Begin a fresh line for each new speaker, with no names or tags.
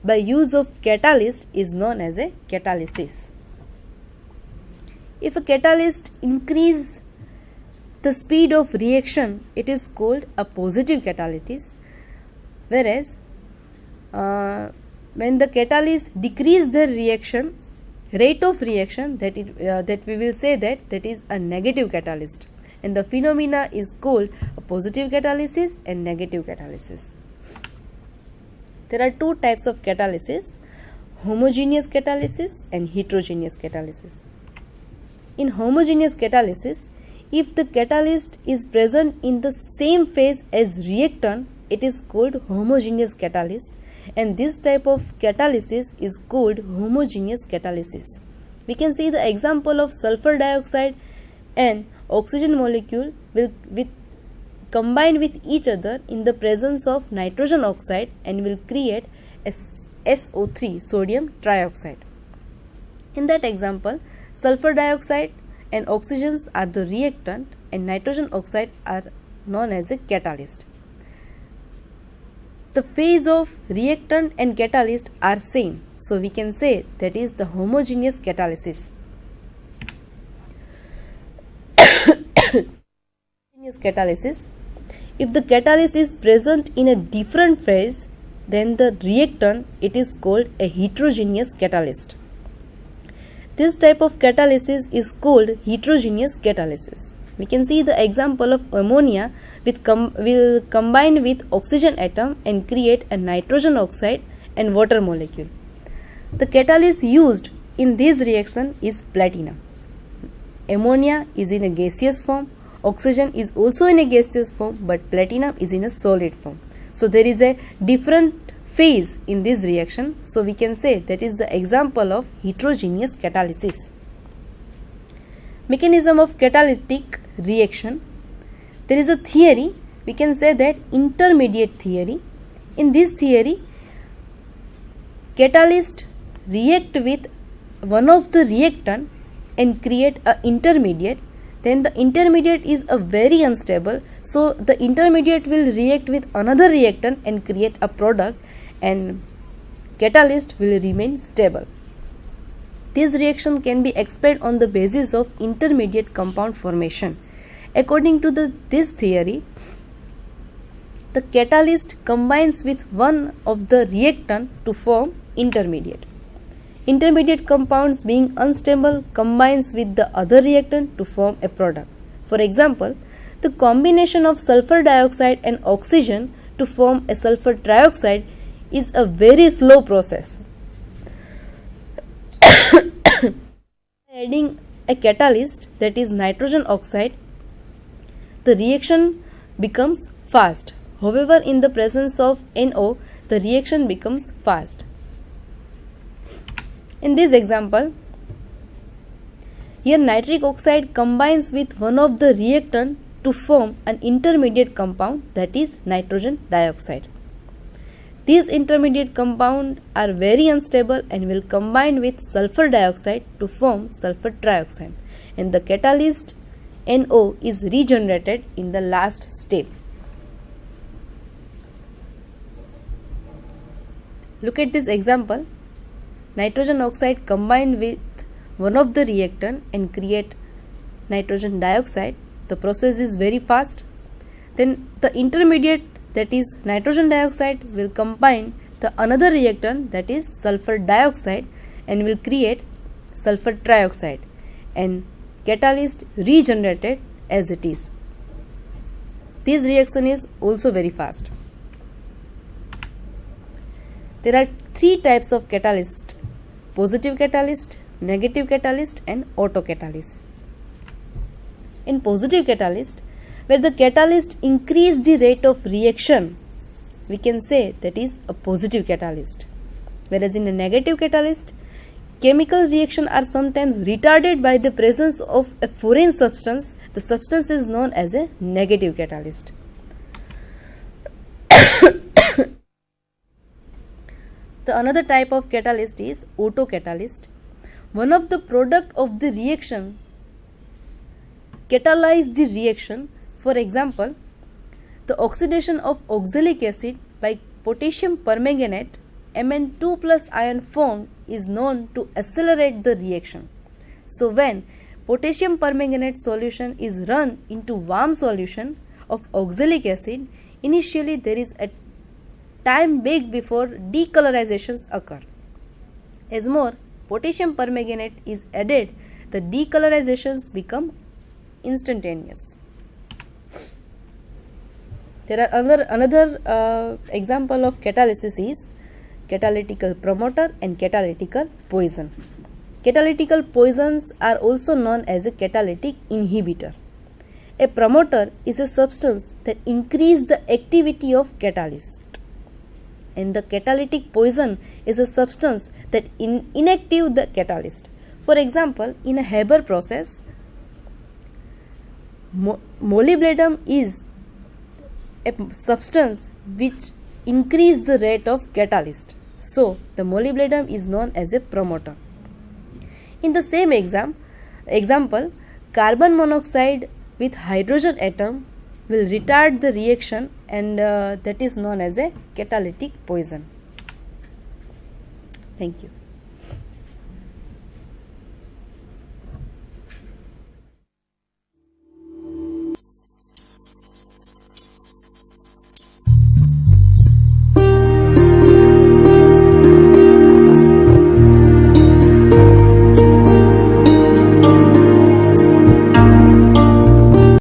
by use of catalyst is known as a catalysis. If a catalyst increase the speed of reaction, it is called a positive catalysis, whereas when the catalyst decrease the reaction rate of reaction, that we will say that is a negative catalyst, and the phenomena is called a positive catalysis and negative catalysis. There are two types of catalysis: homogeneous catalysis and heterogeneous catalysis. In homogeneous catalysis, if the catalyst is present in the same phase as reactant, it is called homogeneous catalyst, and this type of catalysis is called homogeneous catalysis. We can see the example of sulfur dioxide and oxygen molecule will combine with each other in the presence of nitrogen oxide and will create SO3, sodium trioxide. In that example, sulfur dioxide and oxygens are the reactant and nitrogen oxide are known as a catalyst. The phase of reactant and catalyst are same, so we can say that is the homogeneous catalysis. Homogeneous catalysis: if the catalyst is present in a different phase than the reactant, it is called a heterogeneous catalyst. This type of catalysis is called heterogeneous catalysis. We can see the example of ammonia will combine with oxygen atom and create a nitrogen oxide and water molecule. The catalyst used in this reaction is platinum. Ammonia is in a gaseous form, oxygen is also in a gaseous form, but platinum is in a solid form. So there is a different phase in this reaction, so we can say that is the example of heterogeneous catalysis. Mechanism of catalytic reaction: there is a theory, we can say that intermediate theory. In this theory, catalyst react with one of the reactant and create a intermediate. Then the intermediate is a very unstable, so the intermediate will react with another reactant and create a product, and catalyst will remain stable. This reaction can be explained on the basis of intermediate compound formation. According to this theory, the catalyst combines with one of the reactant to form intermediate. Intermediate compounds being unstable combines with the other reactant to form a product. For example, the combination of sulfur dioxide and oxygen to form a sulfur trioxide is a very slow process. Adding a catalyst, that is nitrogen oxide, the reaction becomes fast. However, in the presence of NO, the reaction becomes fast. In this example, here nitric oxide combines with one of the reactant to form an intermediate compound, that is nitrogen dioxide. These intermediate compounds are very unstable and will combine with sulfur dioxide to form sulfur trioxide, and the catalyst NO is regenerated in the last step. Look at this example. Nitrogen oxide combined with one of the reactant and create nitrogen dioxide. The process is very fast. Then the intermediate, that is nitrogen dioxide, will combine the another reactant, that is sulfur dioxide, and will create sulfur trioxide, and catalyst regenerated as it is. This reaction is also very fast. There are three types of catalyst: positive catalyst, negative catalyst, and autocatalyst. In positive catalyst, where the catalyst increase the rate of reaction, we can say that is a positive catalyst. Whereas in a negative catalyst, chemical reaction are sometimes retarded by the presence of a foreign substance. The substance is known as a negative catalyst. The another type of catalyst is autocatalyst. One of the product of the reaction catalyze the reaction. For example, the oxidation of oxalic acid by potassium permanganate Mn2 plus ion formed is known to accelerate the reaction. So when potassium permanganate solution is run into warm solution of oxalic acid, initially there is a time big before decolorizations occur. As more potassium permanganate is added, the decolorizations become instantaneous. There are another example of catalysis is catalytical promoter and catalytical poison. Catalytical poisons are also known as a catalytic inhibitor. A promoter is a substance that increases the activity of catalyst, and the catalytic poison is a substance that inactive the catalyst. For example, in a Haber process, molybdenum is a substance which increase the rate of catalyst. So the molybdenum is known as a promoter. In the same example, carbon monoxide with hydrogen atom will retard the reaction, and that is known as a catalytic poison. Thank you.